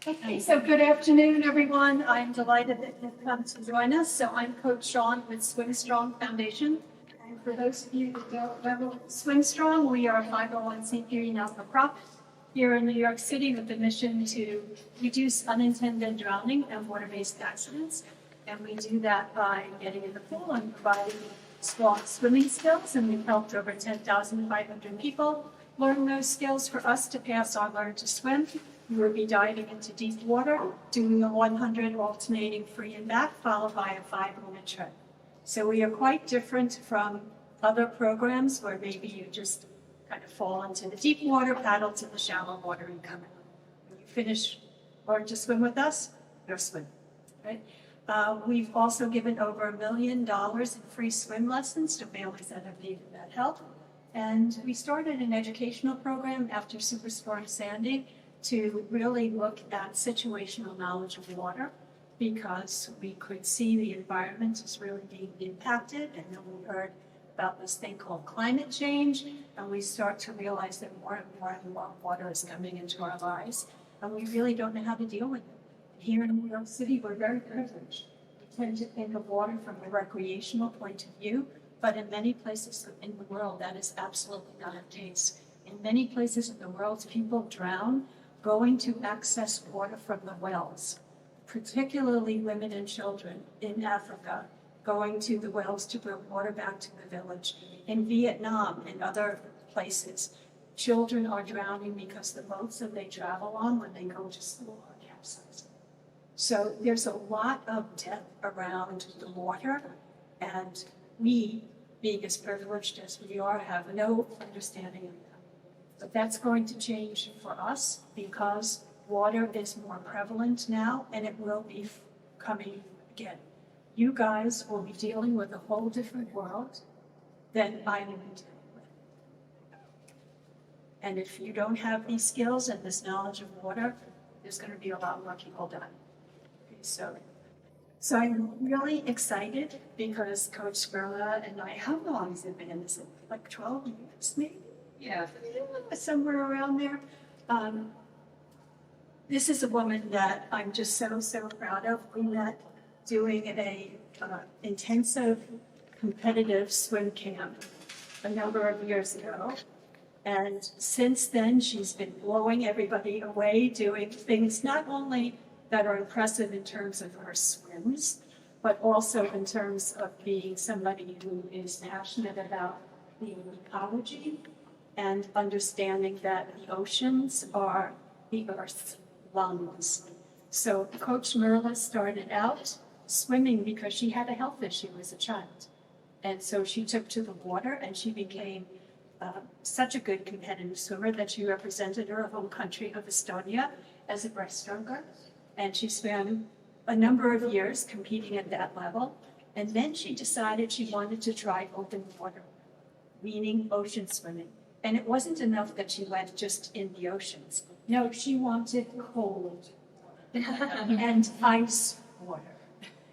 Okay, so good afternoon, everyone. I'm delighted that you've come to join us. So I'm Coach Sean with Swim Strong Foundation. And for those of you who don't know Swim Strong, we are a 501c3 not-for-profit here in New York City with the mission to reduce unintended drowning and water-based accidents. And we do that by getting in the pool and providing strong swimming skills. And we've helped over 10,500 people learn those skills. For us to pass our Learn to Swim, we will be diving into deep water, doing a 100 alternating free and back, followed by a 5-minute trip. So we are quite different from other programs where maybe you just kind of fall into the deep water, paddle to the shallow water, and come out. When you finish Learn to Swim with us, you're swimming, right? We've also given over $1 million in free swim lessons to families that have needed that help. And we started an educational program after Superstorm Sandy to really look at situational knowledge of water, because we could see the environment is really being impacted. And then we heard about this thing called climate change, and we start to realize that more and more water is coming into our lives, and we really don't know how to deal with it. Here in New York City, we're very privileged. We tend to think of water from a recreational point of view, but in many places in the world, that is absolutely not the case. In many places in the world, people drown going to access water from the wells, particularly women and children in Africa, going to the wells to bring water back to the village. In Vietnam and other places, children are drowning because the boats that they travel on when they go to school are capsizing. So there's a lot of death around the water, and we, being as privileged as we are, have no understanding of that. But that's going to change for us because water is more prevalent now, and it will be coming again. You guys will be dealing with a whole different world than I will be dealing with. And if you don't have these skills and this knowledge of water, there's going to be a lot more people dying. Okay, so I'm really excited because Coach Sperla and I, how long has it been in this? Like 12 years, maybe? Yeah, somewhere around there. This is a woman that I'm just so proud of. We met doing a intensive competitive swim camp a number of years ago. And since then, she's been blowing everybody away, doing things not only that are impressive in terms of her swims, but also in terms of being somebody who is passionate about the ecology and understanding that the oceans are the Earth's lungs. So Coach Merle started out swimming because she had a health issue as a child. And so she took to the water, and she became such a good competitive swimmer that she represented her home country of Estonia as a breaststroker. And she swam a number of years competing at that level. And then she decided she wanted to try open water, meaning ocean swimming. And it wasn't enough that she went just in the oceans. No, she wanted cold and ice water.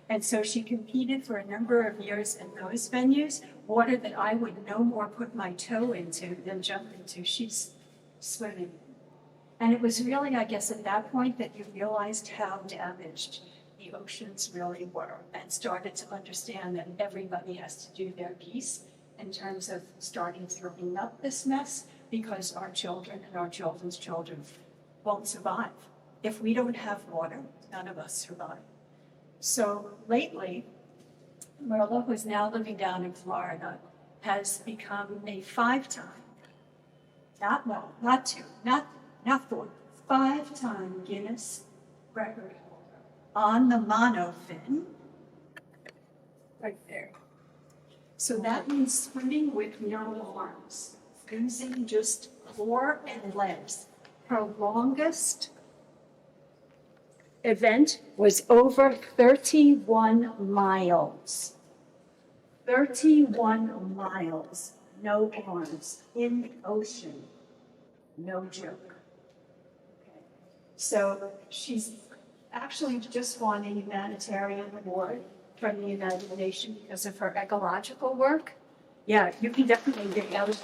And so she competed for a number of years in those venues, water that I would no more put my toe into than jump into. She's swimming. And it was really, I guess, at that point that you realized how damaged the oceans really were, and started to understand that everybody has to do their piece in terms of starting to clean up this mess, because our children and our children's children won't survive. If we don't have water, none of us survive. So lately, Merle, who's now living down in Florida, has become a 5-time, not 4, 5-time Guinness record holder on the monofin, right there. So that means swimming with no arms, using just core and legs. Her longest event was over 31 miles. 31 miles, no arms, in the ocean. No joke. Okay. So she's actually just won a humanitarian award from the United Nations because of her ecological work. Yeah, you can definitely get out.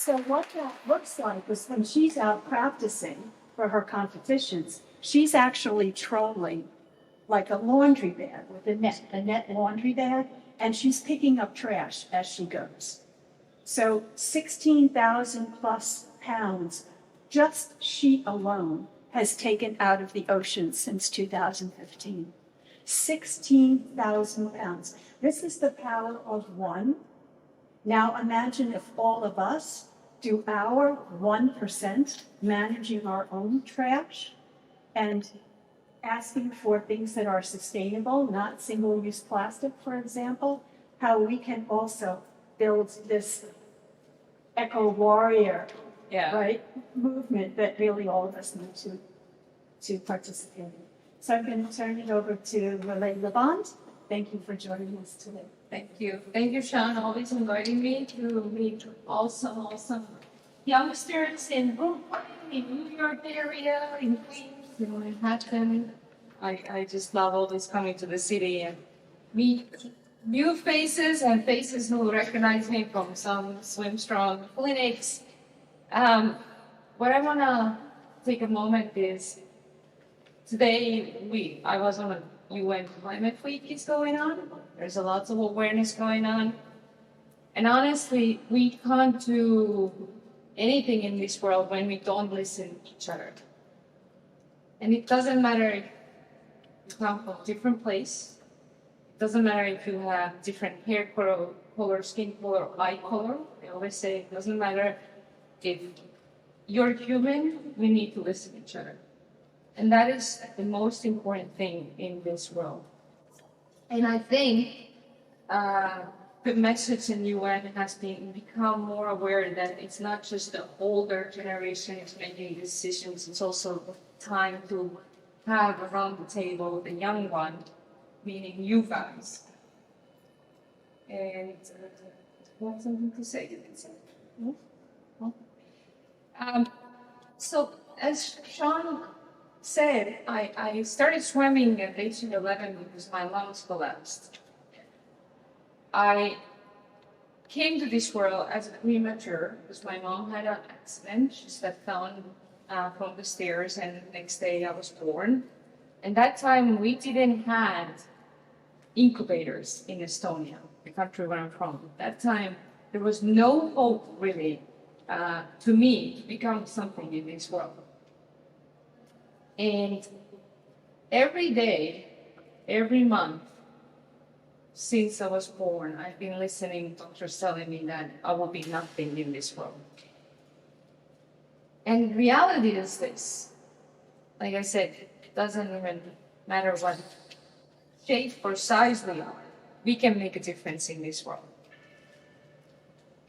So what that looks like is when she's out practicing for her competitions, she's actually trolling like a laundry bag with a net laundry bag, and she's picking up trash as she goes. So 16,000 plus pounds, just she alone has taken out of the ocean since 2015. 16,000 pounds. This is the power of one. Now imagine if all of us do our 1% managing our own trash and asking for things that are sustainable, not single-use plastic, for example, how we can also build this eco-warrior, right, movement that really all of us need to participate in. So I'm going to turn it over to Merle Liivand. Thank you for joining us today. Thank you. Thank you, Sean, always inviting me to meet awesome youngsters in Brooklyn, in New York area, in Queens, in Manhattan. I just love always coming to the city and meet new faces and faces who recognize me from some Swim Strong clinics. What I want to take a moment is today I was on a UN Climate Week is going on. There's a lot of awareness going on. And honestly, we can't do anything in this world when we don't listen to each other. And it doesn't matter if you come from a different place. It doesn't matter if you have different hair color, skin color, eye color. I always say it doesn't matter if you're human, we need to listen to each other. And that is the most important thing in this world. And I think the message in UN has become more aware that it's not just the older generation is making decisions, it's also time to have around the table the young one, meaning you guys. And want something to say? So as Sean said, I started swimming at age 11 because my lungs collapsed. I came to this world as a premature because my mom had an accident. She stepped down from the stairs, and the next day I was born. And that time we didn't have incubators in Estonia, the country where I'm from. That time there was no hope really to me to become something in this world. And every day, every month, since I was born, I've been listening to doctors telling me that I will be nothing in this world. And reality is this. Like I said, it doesn't even matter what shape or size we are. We can make a difference in this world.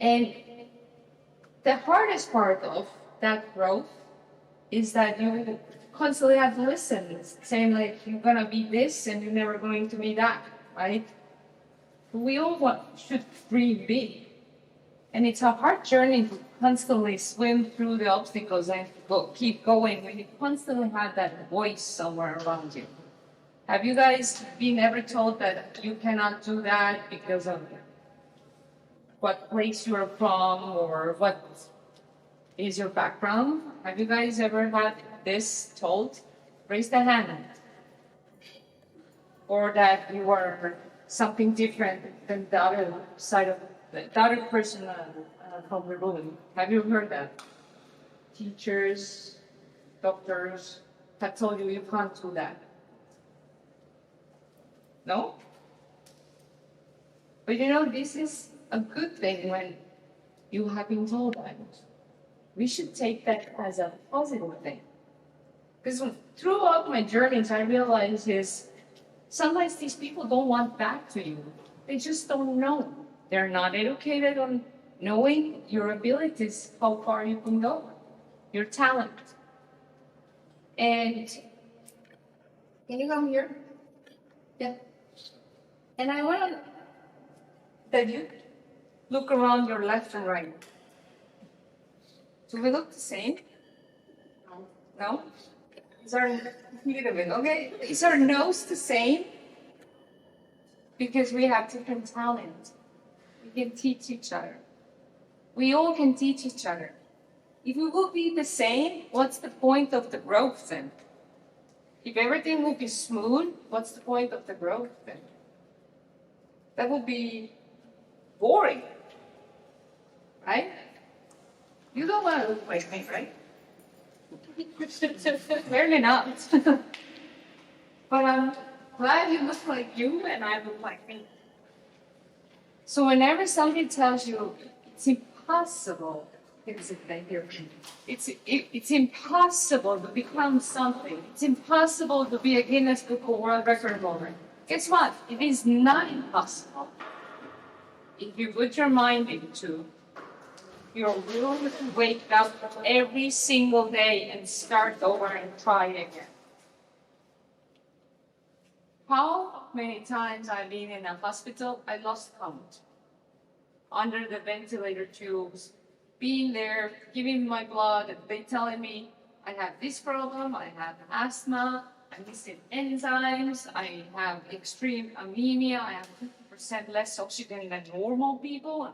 And the hardest part of that growth is that you constantly have to listen, saying like, you're gonna be this and you're never going to be that, right? We all should dream big. And it's a hard journey to constantly swim through the obstacles and keep going when you constantly have that voice somewhere around you. Have you guys been ever told that you cannot do that because of what place you're from or what is your background? Have you guys ever had this told? Raise the hand. Or that you are something different than the other side of the other person from the room. Have you heard that? Teachers, doctors have told you you can't do that. No? But you know, this is a good thing when you have been told that. We should take that as a positive thing. Because throughout my journeys, I realized is sometimes these people don't want back to you. They just don't know. They're not educated on knowing your abilities, how far you can go, your talent. And can you come here? Yeah. And I want that you look around your left and right. Do we look the same? No? Is our okay? Is our nose the same? Because we have different talent. We can teach each other. We all can teach each other. If we will be the same, what's the point of the growth then? If everything will be smooth, what's the point of the growth then? That would be boring, right? You don't want to look like me, right? Clearly not. But I'm glad you look like you and I look like me. So whenever somebody tells you it's impossible, it's impossible to become something. It's impossible to be a Guinness Book of World Record holder. Guess what? It is not impossible. If you put your mind into you're willing to wake up every single day and start over and try again. How many times I've been in a hospital, I lost count. Under the ventilator tubes, being there, giving my blood, and they telling me I have this problem, I have asthma, I'm missing enzymes, I have extreme anemia, I have 50% less oxygen than normal people.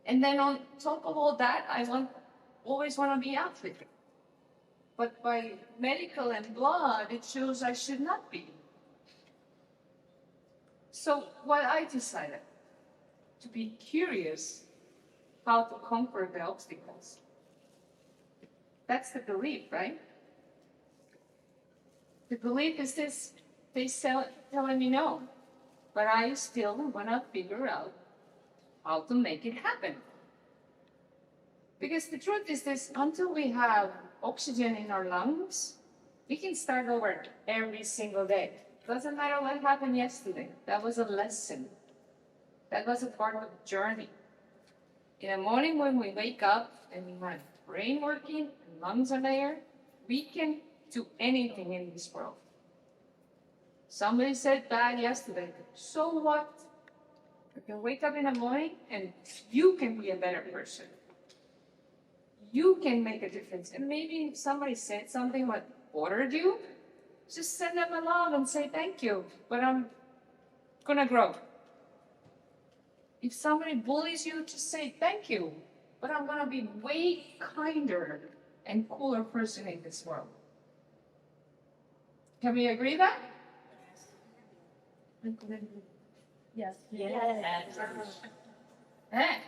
And then on top of all that, I always want to be African. But by medical and blood, it shows I should not be. So what I decided, to be curious how to conquer the obstacles. That's the belief, right? The belief is this, they telling me no, but I still want to figure out how to make it happen. Because the truth is this, until we have oxygen in our lungs, we can start over every single day. Doesn't matter what happened yesterday. That was a lesson. That was a part of the journey. In the morning when we wake up and we have brain working and lungs are there, we can do anything in this world. Somebody said bad yesterday. So what? You can wake up in the morning and you can be a better person. You can make a difference. And maybe if somebody said something that bothered you, just send them a love and say thank you, but I'm gonna grow. If somebody bullies you, just say thank you, but I'm gonna be way kinder and cooler person in this world. Can we agree that? Yes. Hey,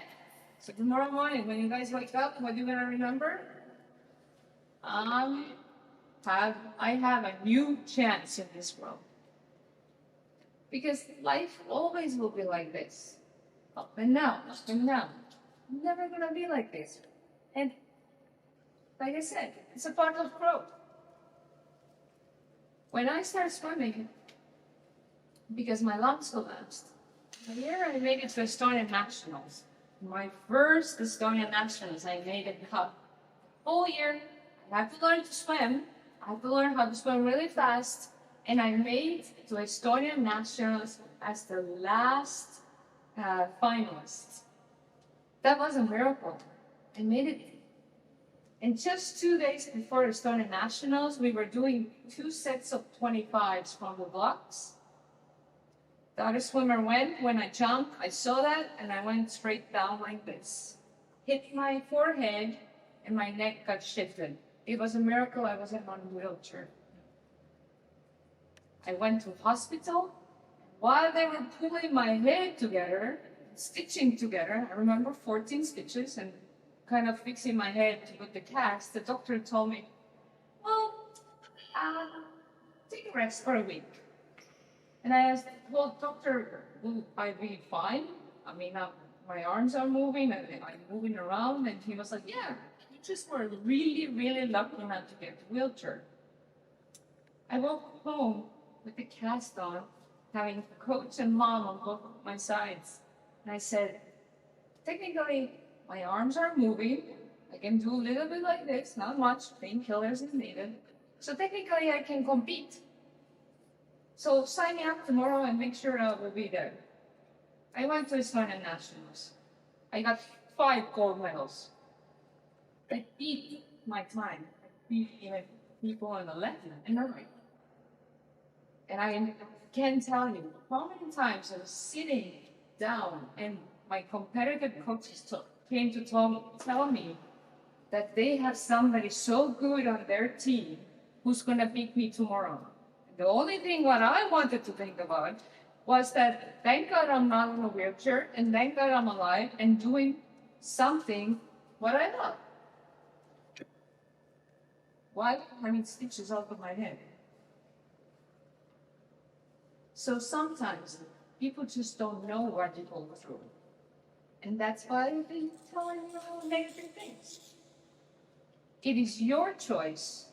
so tomorrow morning when you guys wake up, what are you gonna remember? I have a new chance in this world. Because life always will be like this. Up and down, up and down. Never gonna be like this. And like I said, it's a part of growth. When I started swimming, because my lungs collapsed, the year I made it to Estonian Nationals, my first Estonian Nationals, I made a cut. Whole year, I had to learn to swim. I had to learn how to swim really fast, and I made it to Estonian Nationals as the last finalist. That was a miracle. I made it. And just 2 days before Estonian Nationals, we were doing 2 sets of 25s from the blocks. The other swimmer went. When I jumped, I saw that, and I went straight down like this. Hit my forehead, and my neck got shifted. It was a miracle I wasn't on a wheelchair. I went to hospital. While they were pulling my head together, stitching together, I remember 14 stitches, and kind of fixing my head to put the cast, the doctor told me, well, take a rest for a week. And I asked, well, doctor, will I be fine? I mean, my arms are moving and I'm moving around. And he was like, yeah, you just were really, really lucky not to get a wheelchair. I woke home with the cast on, having coach and mom on both my sides. And I said, technically, my arms are moving. I can do a little bit like this, not much. Painkillers is needed. So technically, I can compete. So sign me up tomorrow and make sure I will be there. I went to Estonian Nationals. I got 5 gold medals. I beat my time. I beat even people on the left and the right. And I can't tell you how many times I was sitting down and my competitive coaches took came to tell me that they have somebody so good on their team who's going to beat me tomorrow. The only thing what I wanted to think about was that thank God I'm not in a wheelchair, and thank God I'm alive and doing something what I love. Why? Having stitches out of my head. So sometimes people just don't know what they go through. And that's why they tell you all negative things. It is your choice.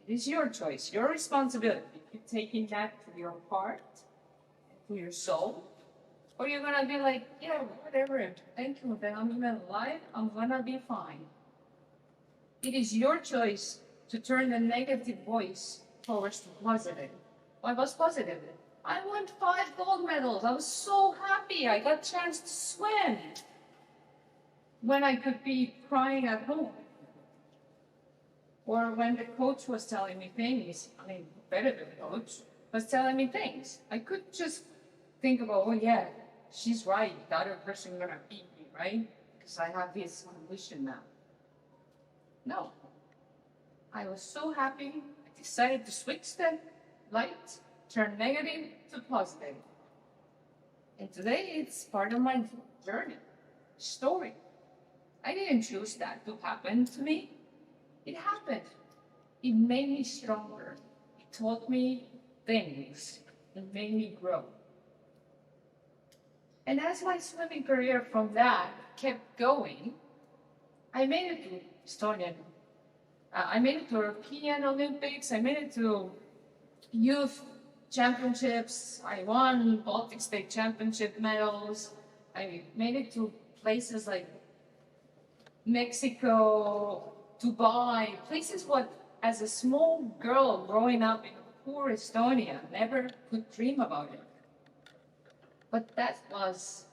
It is your choice, your responsibility. You're taking that to your heart, to your soul, or you're gonna be like, yeah, whatever, thank you, that I'm even alive, I'm gonna be fine. It is your choice to turn the negative voice towards the positive. I was positive. I won 5 gold medals. I was so happy. I got a chance to swim when I could be crying at home. Or when the coach was telling me things, I mean, better than the coach, was telling me things. I could just think about, oh yeah, she's right. The other person is gonna beat me, right? Because I have this condition now. No. I was so happy. I decided to switch the light, turn negative to positive. And today it's part of my journey, story. I didn't choose that to happen to me. It happened. It made me stronger. It taught me things. It made me grow. And as my swimming career from that kept going, I made it to Estonian. I made it to European Olympics. I made it to youth championships. I won Baltic State Championship medals. I made it to places like Mexico, Dubai, places what, as a small girl growing up in poor Estonia, never could dream about it. But that was,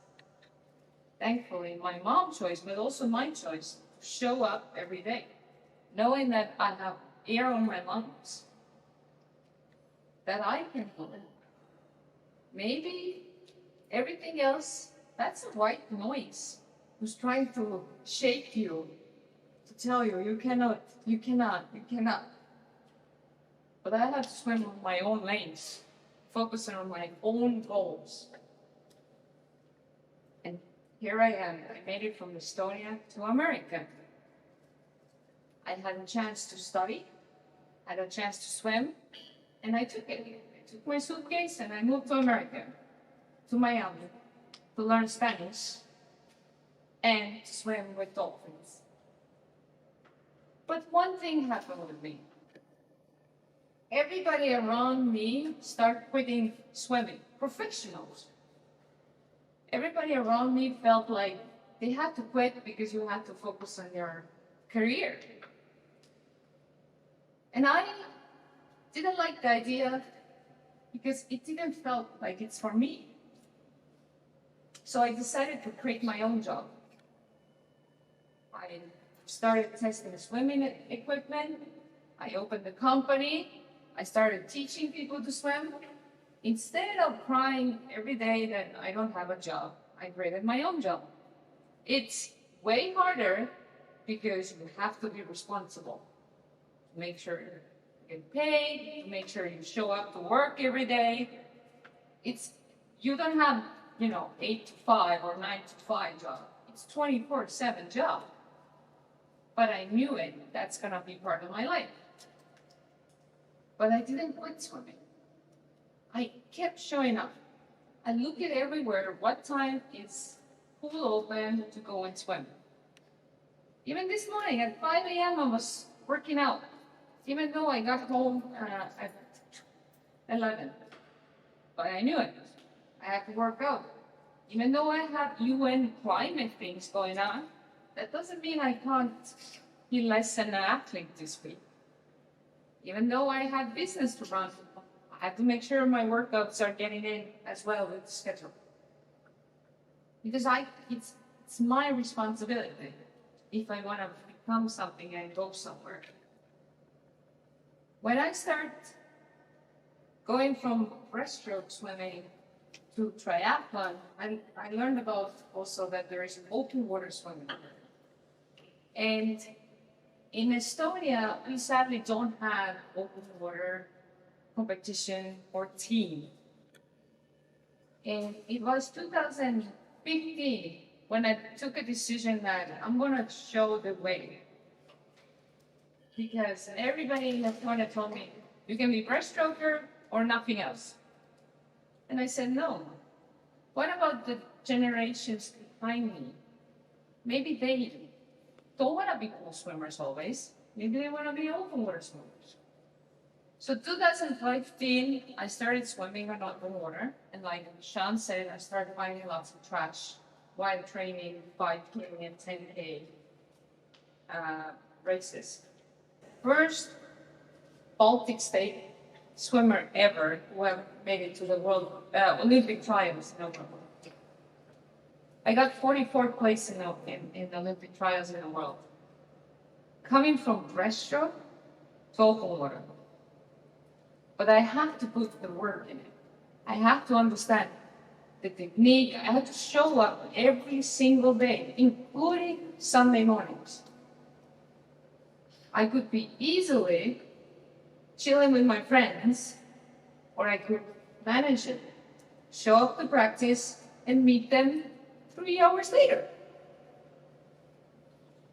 thankfully, my mom's choice, but also my choice to show up every day, knowing that I have air on my lungs, that I can do it. Maybe everything else, that's a white noise who's trying to shake you, to tell you, you cannot, you cannot, you cannot. But I have to swim on my own lanes, focusing on my own goals. And here I am. I made it from Estonia to America. I had a chance to study, had a chance to swim, and I took it. I took my suitcase and I moved to America, to Miami, to learn Spanish and to swim with dolphins. But one thing happened with me. Everybody around me started quitting swimming, professionals. Everybody around me felt like they had to quit because you had to focus on your career. And I didn't like the idea because it didn't feel like it's for me. So I decided to create my own job. I started testing swimming equipment. I opened a company. I started teaching people to swim. Instead of crying every day that I don't have a job, I created my own job. It's way harder because you have to be responsible. Make sure you get paid, make sure you show up to work every day. You don't have, 8 to 5 or 9 to 5 job. It's 24/7 job. But I knew it. That's gonna be part of my life. But I didn't quit swimming. I kept showing up. I look at everywhere what time is pool open to go and swim. Even this morning at 5 a.m. I was working out. Even though I got home at 11. But I knew it. I had to work out. Even though I have UN climate things going on, that doesn't mean I can't be less than an athlete this week. Even though I have business to run, I have to make sure my workouts are getting in as well with the schedule. Because it's my responsibility if I want to become something and go somewhere. When I start going from breaststroke swimming to triathlon, and I learned about also that there is open water swimming. And in Estonia, we sadly don't have open water competition or team. And it was 2015 when I took a decision that I'm gonna show the way. Because everybody in Estonia told me, you can be breaststroker or nothing else. And I said, no. What about the generations behind me? Maybe they don't want to be cool swimmers always. Maybe they want to be open water swimmers. So 2015, I started swimming on open water. And like Sean said, I started finding lots of trash while training 5K and 10K races. First Baltic state swimmer ever who ever made it to the World Olympic trials in the world. I got 44th place in the Olympic trials in the world. Coming from breaststroke to open water. But I have to put the work in it. I have to understand the technique. I have to show up every single day, including Sunday mornings. I could be easily chilling with my friends, or I could manage it, show up to practice, and meet them 3 hours later.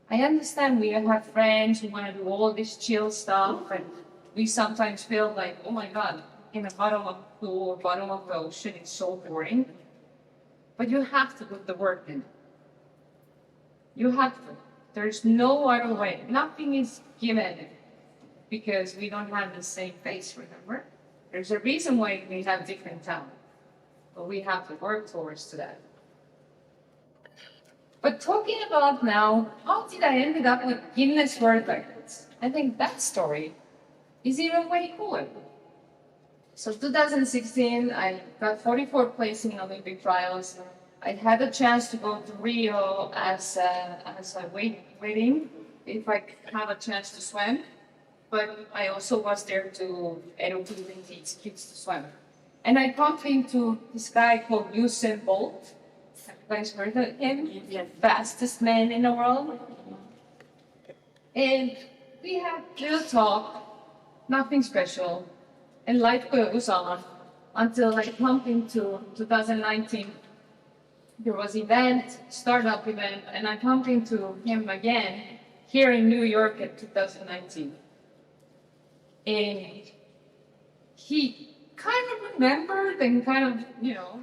I understand we have friends who want to do all this chill stuff, and we sometimes feel like, oh my God, in the bottom of the pool or bottom of the ocean, it's so boring. But you have to put the work in. You have to. There's no other way. Nothing is given because we don't have the same face, remember? There's a reason why we have different talent. But we have to work towards that. But talking about now, how did I end up with Guinness World Records? I think that story is even way cooler. So 2016, I got 44th place in Olympic trials. I had a chance to go to Rio as a waiting, if I have a chance to swim. But I also was there to educate and teach kids to swim. And I bumped into this guy called Usain Bolt. Have you guys heard of him? He's the fastest man in the world. And we had a little talk, nothing special. And life goes on until I bumped into 2019. There was event, startup event, and I bumped into him again here in New York in 2019. And he kind of remembered and kind of,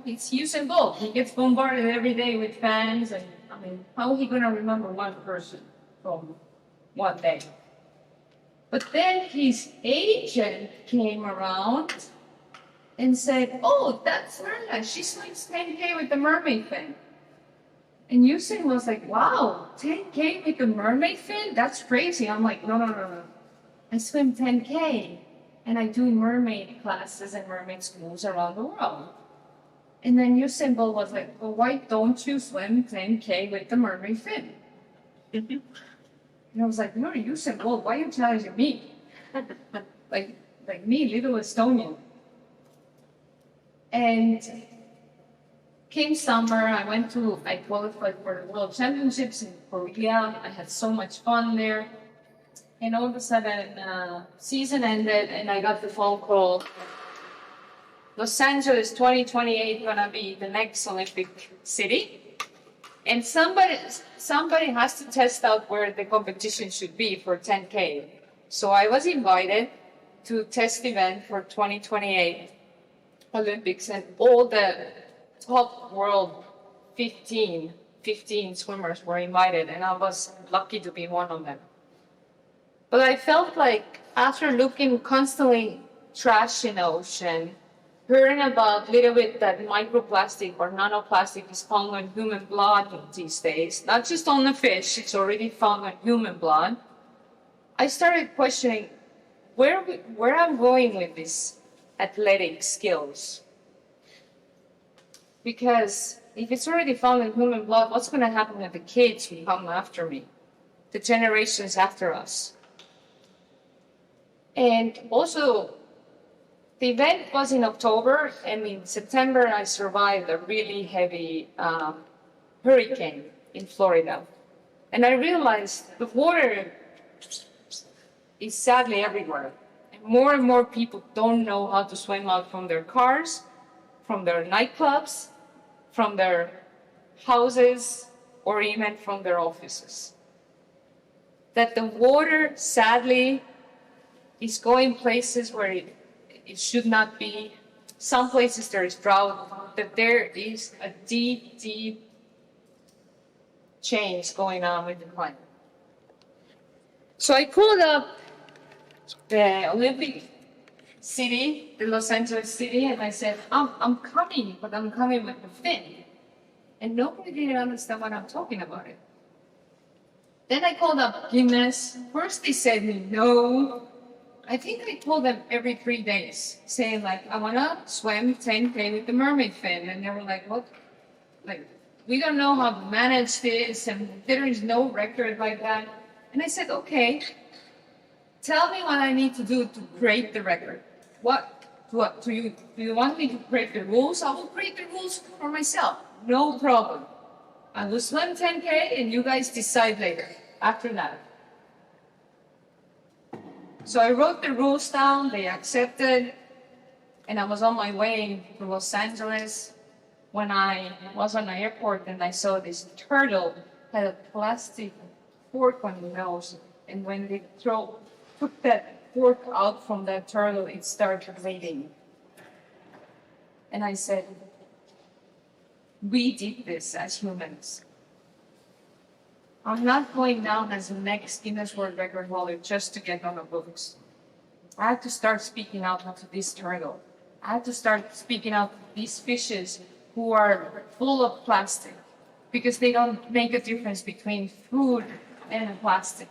it's Usain Bolt. He gets bombarded every day with fans, and I mean, how is he gonna remember one person from one day? But then his agent came around and said, oh, that's Merle. She swims 10K with the mermaid fin. And Usain was like, wow, 10K with the mermaid fin? That's crazy. I'm like, no. I swim 10K and I do mermaid classes and mermaid schools around the world. And then Usain Bolt was like, well, why don't you swim 10K with the mermaid fin? And I was like, no, Usain Bolt, why are you challenging me? like me, little Estonian. And came summer, I qualified for the World Championships in Korea. I had so much fun there. And all of a sudden, season ended and I got the phone call. Los Angeles 2028 gonna be the next Olympic city. And somebody has to test out where the competition should be for 10K. So I was invited to test event for 2028 Olympics, and all the top world 15 swimmers were invited, and I was lucky to be one of them. But I felt like after looking constantly trash in the ocean, hearing about a little bit that microplastic or nanoplastic is found in human blood these days, not just on the fish, it's already found in human blood. I started questioning where I'm going with this athletic skills. Because if it's already found in human blood, what's going to happen with the kids who come after me, the generations after us? And also, The event was in October, and in September I survived a really heavy hurricane in Florida. And I realized the water is sadly everywhere. And more people don't know how to swim out from their cars, from their nightclubs, from their houses, or even from their offices. That the water, sadly, is going places where it should not be. Some places there is drought, that there is a deep, deep change going on with the climate. So I called up the Olympic city, the Los Angeles city, and I said, I'm coming, but I'm coming with the fin. And nobody didn't understand what I'm talking about it. Then I called up Guinness. First they said no. I think I told them every 3 days, saying like, I wanna swim 10K with the mermaid fin. And they were like, what? Like, we don't know how to manage this, and there is no record like that. And I said, okay, tell me what I need to do to create the record. What do you want me to create the rules? I will create the rules for myself. No problem. I will swim 10K and you guys decide later, after that. So I wrote the rules down, they accepted, and I was on my way to Los Angeles when I was on the airport and I saw this turtle had a plastic fork on the nose, and when they took that fork out from that turtle, it started bleeding. And I said, we did this as humans. I'm not going down as the next Guinness World Record holder just to get on the books. I had to start speaking out to this turtle. I had to start speaking out to these fishes who are full of plastic, because they don't make a difference between food and plastic.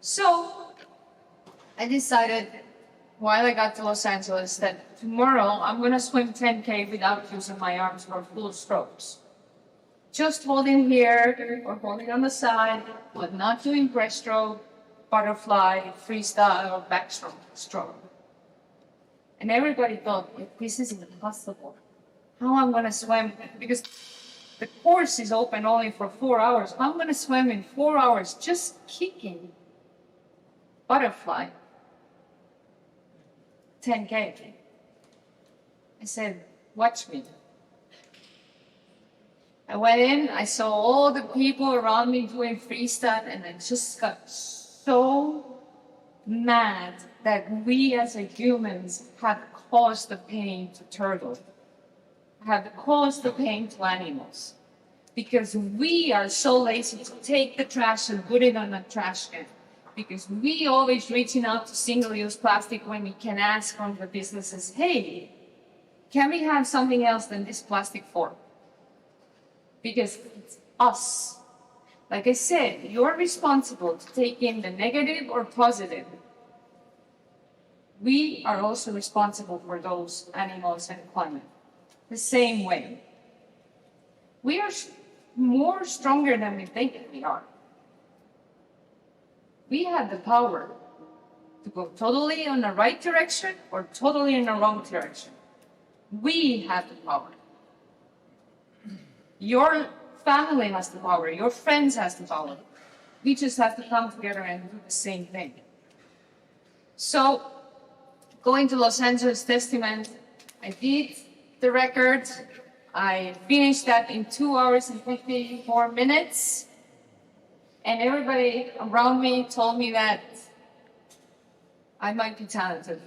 So I decided while I got to Los Angeles that tomorrow I'm going to swim 10K without using my arms for full strokes. Just holding here or holding on the side, but not doing breaststroke, butterfly, freestyle, or backstroke. And everybody thought, this is impossible. How I'm going to swim? Because the course is open only for 4 hours. I'm going to swim in 4 hours just kicking butterfly 10K. I said, watch me. I went in, I saw all the people around me doing freestyle, and I just got so mad that we as a humans have caused the pain to turtles, have caused the pain to animals, because we are so lazy to take the trash and put it on a trash can, because we always reaching out to single-use plastic when we can ask from the businesses, hey, can we have something else than this plastic fork? Because it's us. Like I said, you're responsible to take in the negative or positive. We are also responsible for those animals and climate. The same way. We are more stronger than we think we are. We have the power to go totally in the right direction or totally in the wrong direction. We have the power. Your family has the power. Your friends has the power. We just have to come together and do the same thing. So, going to Los Angeles Testament, I did the record. I finished that in 2 hours and 54 minutes. And everybody around me told me that I might be talented.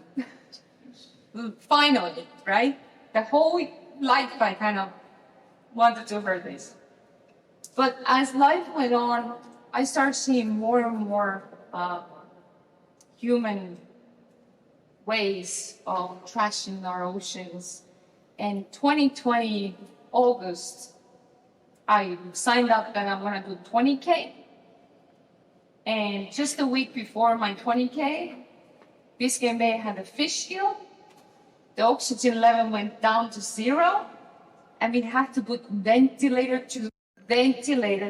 Finally, right? The whole life I kind of wanted to hear this. But as life went on, I started seeing more and more human ways of trashing our oceans. And 2020, August, I signed up that I'm going to do 20K. And just a week before my 20K, Biscayne Bay had a fish kill. The oxygen level went down to 0. And we had to put ventilator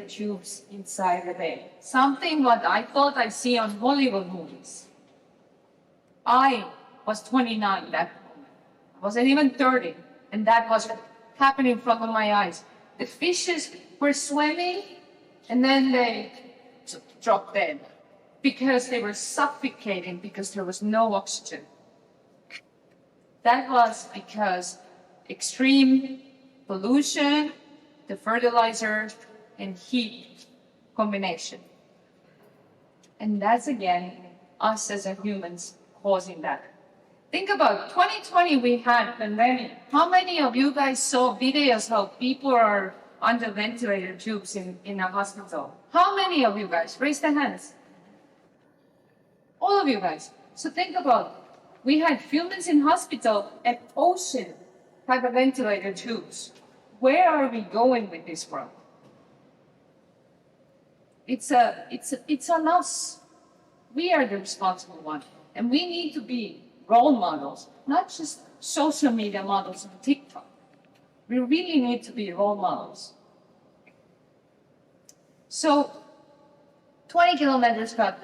tubes inside the bay. Something what I thought I see on Hollywood movies. I was 29 that moment. I wasn't even 30. And that was happening in front of my eyes. The fishes were swimming and then they dropped dead because they were suffocating because there was no oxygen. That was because extreme pollution, the fertilizer, and heat combination. And that's again us as a humans causing that. Think about 2020 we had pandemic. How many of you guys saw videos how people are under ventilator tubes in a hospital? How many of you guys? Raise the hands. All of you guys. So think about, we had humans in hospital and ocean type of ventilator tubes. Where are we going with this world? It's on us. We are the responsible one. And we need to be role models, not just social media models on TikTok. We really need to be role models. So, 20 kilometers got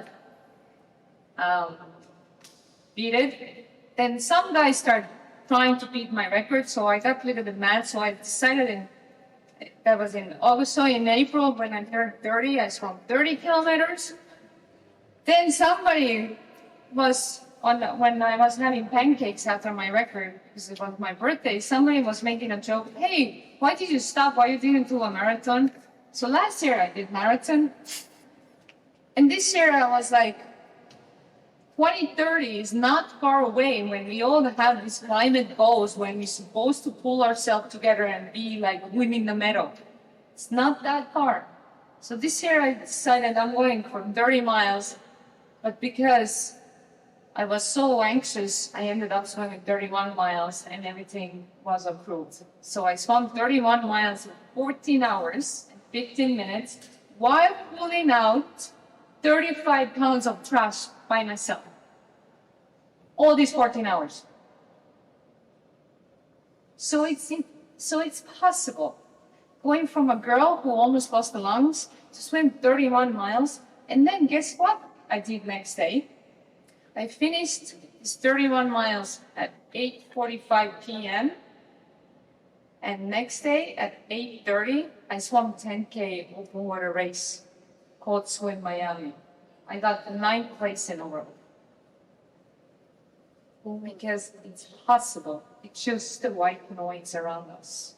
beat it. Then some guys started trying to beat my record, so I got a little bit mad, so I decided that was in August, so in April when I turned 30, I swam 30 kilometers. Then somebody was, when I was having pancakes after my record, because it was my birthday, somebody was making a joke, hey, why did you stop? Why you didn't do a marathon? So last year I did marathon. And this year I was like, 2030 is not far away when we all have these climate goals, when we're supposed to pull ourselves together and be like winning the medal. It's not that far. So this year I decided I'm going for 30 miles, but because I was so anxious, I ended up swimming 31 miles and everything was approved. So I swam 31 miles in 14 hours and 15 minutes while pulling out 35 pounds of trash by myself. All these 14 hours. So it's possible. Going from a girl who almost lost the lungs to swim 31 miles, and then guess what I did next day? I finished this 31 miles at 8:45 p.m. And next day at 8:30, I swam 10K open water race called Swim Miami. I got the 9th place in the world. Because it's possible. It's just the white noise around us.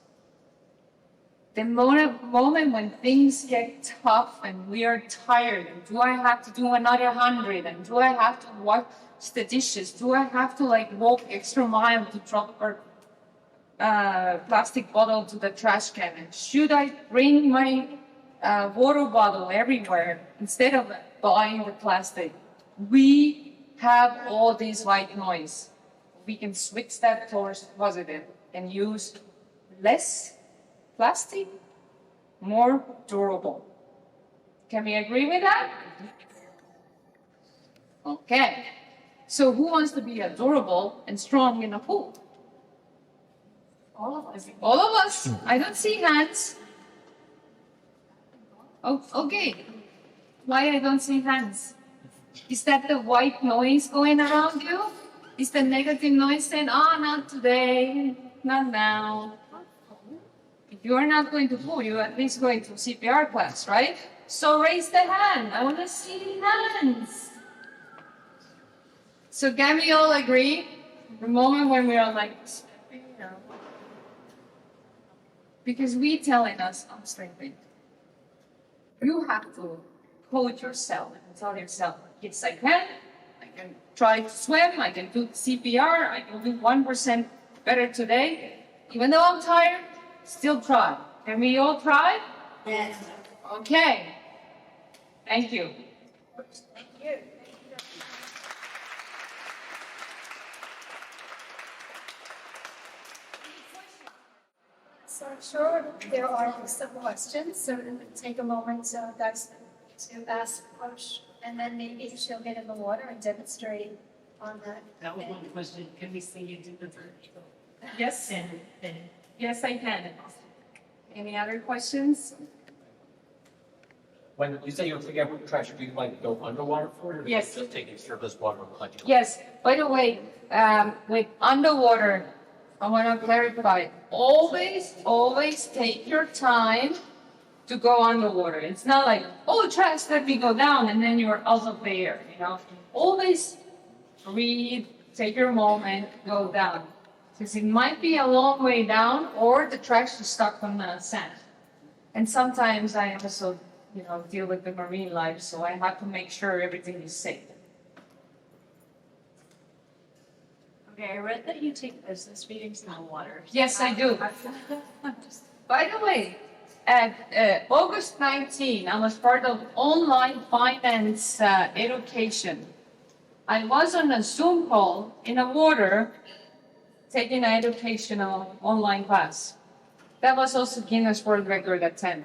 The moment when things get tough and we are tired, and do I have to do another 100? And do I have to wash the dishes? Do I have to walk extra mile to drop our plastic bottle to the trash can? And should I bring my water bottle everywhere instead of buying the plastic? We have all this white noise. We can switch that towards positive and use less plastic, more durable. Can we agree with that? Okay. So who wants to be durable and strong in a pool? All of us. All of us. I don't see hands. Oh, okay. Why I don't see hands? Is that the white noise going around you? Is the negative noise saying, oh, not today, not now? If you are not going to pool, you're at least going to CPR class, right? So raise the hand. I want to see hands. So can we all agree? The moment when we are like, because we telling us, I'm sleeping. You have to coach yourself and tell yourself, yes, I can try to swim, I can do CPR, I can do 1% better today. Even though I'm tired, still try. Can we all try? Yes. Okay. Thank you. Thank you. So I'm sure there are some questions, so we'll take a moment, guys, to ask Coach, and then maybe she'll get in the water and demonstrate on that. That was one question. Can we see you do the vertical? Yes. And Yes, I can. Any other questions? When you say you're picking up trash, do you like go underwater for it? Or Yes. Just taking surface water and collecting? Yes, by the way, with underwater, I want to clarify, always take your time to go underwater. It's not like, oh, trash, let me go down, and then you're out of the air, you know? Always breathe, take your moment, go down. Because it might be a long way down, or the trash is stuck on the sand. And sometimes I also, deal with the marine life, so I have to make sure everything is safe. Okay, I read that you take business meetings in the water. Yes, I do. By the way, at August 19, I was part of online finance education. I was on a Zoom call in the water taking an educational online class. That was also Guinness World Record at 10.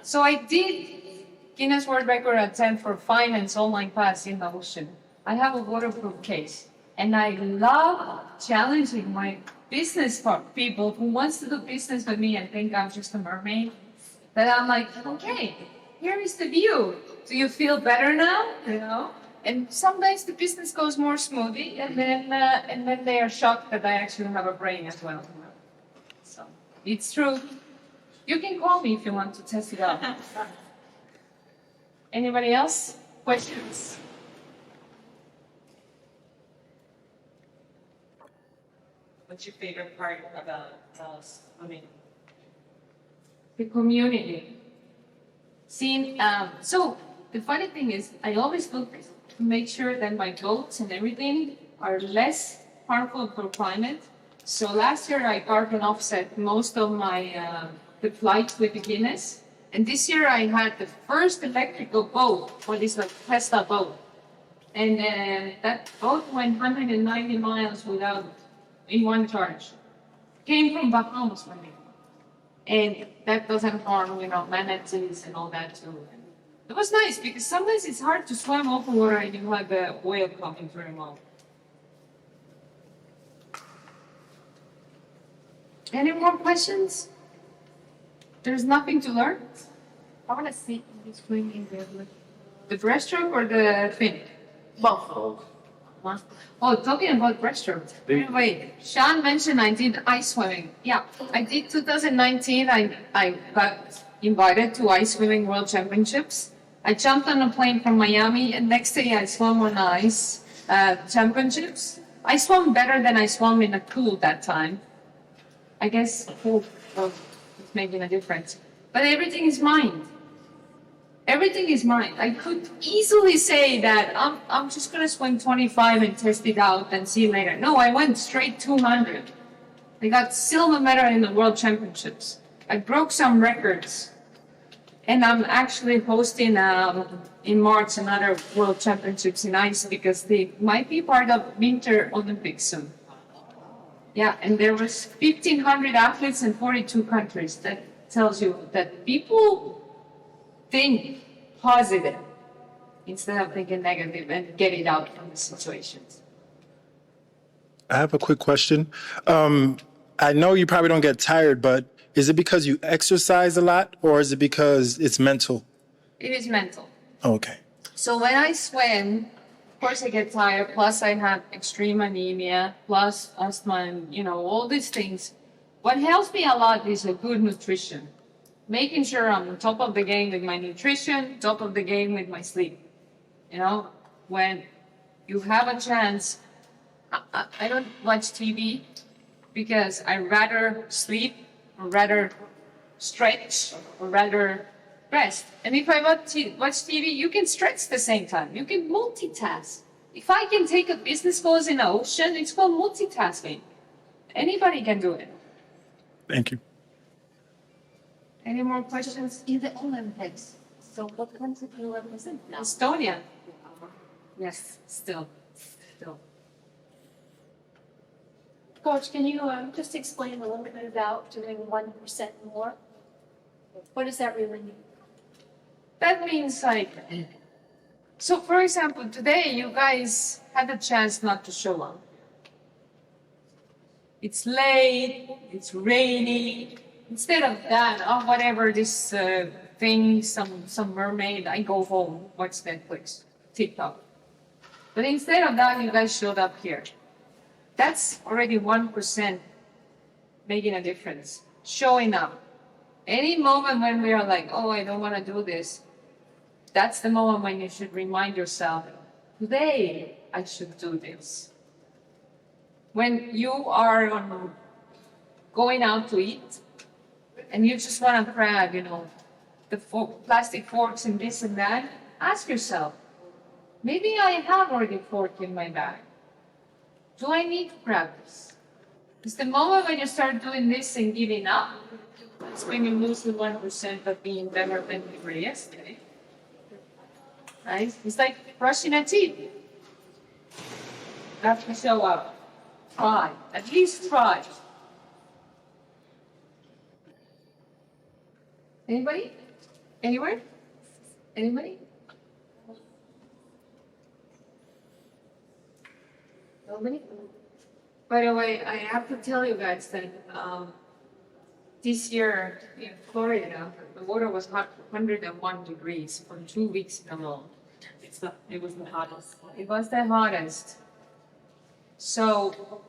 So I did Guinness World Record at 10 for finance online class in the ocean. I have a waterproof case. And I love challenging my business people who wants to do business with me and think I'm just a mermaid. That I'm like, okay, here is the view. Do you feel better now? And sometimes the business goes more smoothly, and then they are shocked that I actually have a brain as well. So it's true. You can call me if you want to test it out. Anybody else? Questions? What's your favorite part about swimming? The community. See, so the funny thing is, I always look to make sure that my boats and everything are less harmful for climate. So last year I carbon offset most of my the flights with the Guinness, and this year I had the first electrical boat, what is like Tesla boat, and that boat went 190 miles in one charge. Came from Bahamas for me. And that doesn't harm, manatees and all that too. It was nice because sometimes it's hard to swim over water and you have the whale coming through your mouth. Any more questions? There's nothing to learn? I want to see you swimming there. The breaststroke or the fin? Both. Oh, talking about breaststroke. Wait, Sean mentioned I did ice swimming. Yeah, I did 2019. I got invited to ice swimming world championships. I jumped on a plane from Miami, and next day I swam on ice championships. I swam better than I swam in a pool that time. I guess pool is making a difference. But everything is mine. Everything is mine. I could easily say that I'm just gonna swim 25 and test it out and see later. No, I went straight 200. I got silver medal in the world championships. I broke some records. And I'm actually hosting in March another world championships in ice because they might be part of Winter Olympics soon. Yeah, and there was 1,500 athletes in 42 countries. That tells you that people think positive instead of thinking negative and get it out from the situations. I have a quick question. I know you probably don't get tired, but is it because you exercise a lot or is it because it's mental? It is mental. Okay. So when I swim, of course I get tired, plus I have extreme anemia, plus asthma and, all these things. What helps me a lot is a good nutrition. Making sure I'm on top of the game with my nutrition, top of the game with my sleep. When you have a chance, I don't watch TV because I rather sleep or rather stretch or rather rest. And if I watch TV, you can stretch at the same time. You can multitask. If I can take a business course in the ocean, it's called multitasking. Anybody can do it. Thank you. Any more questions? In the Olympics. So what country do you represent now? Estonia. Yes, still. Coach, can you just explain a little bit about doing 1% more? What does that really mean? That means so for example, today you guys had a chance not to show up. It's late, it's rainy. Instead of that, whatever this thing, some mermaid, I go home, watch Netflix, TikTok. But instead of that, you guys showed up here. That's already 1% making a difference. Showing up. Any moment when we are like, oh, I don't want to do this, that's the moment when you should remind yourself, today I should do this. When you are going out to eat and you just want to grab, the plastic forks and this and that, ask yourself, maybe I have already a fork in my bag. Do I need to grab this? It's the moment when you start doing this and giving up, it's when you lose the 1% of being better than you were yesterday. Right? It's like brushing a teeth. You have to show up. Try. At least try. Anybody? Anywhere? Anybody? Nobody? By the way, I have to tell you guys that this year in Florida, the water was hot 101 degrees for 2 weeks in a row. It was the hottest. It was the hottest. So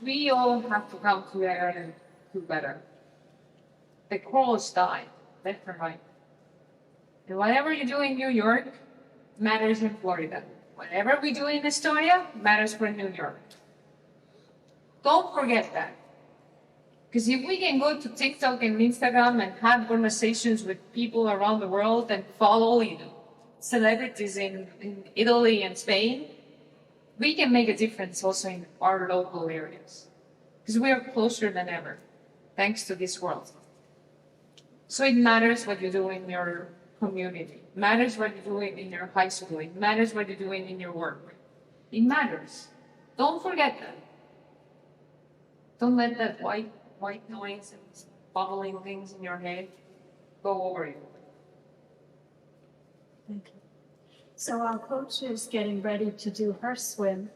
we all have to come together and do better. The corals died, left and right. And whatever you do in New York matters in Florida. Whatever we do in Estonia matters for New York. Don't forget that. Because if we can go to TikTok and Instagram and have conversations with people around the world and follow celebrities in Italy and Spain, we can make a difference also in our local areas. Because we are closer than ever, thanks to this world. So it matters what you do in your community. It matters what you're doing in your high school. It matters what you're doing in your work. It matters. Don't forget that. Don't let that white noise and bubbling things in your head go over you. Thank you. So our coach is getting ready to do her swim.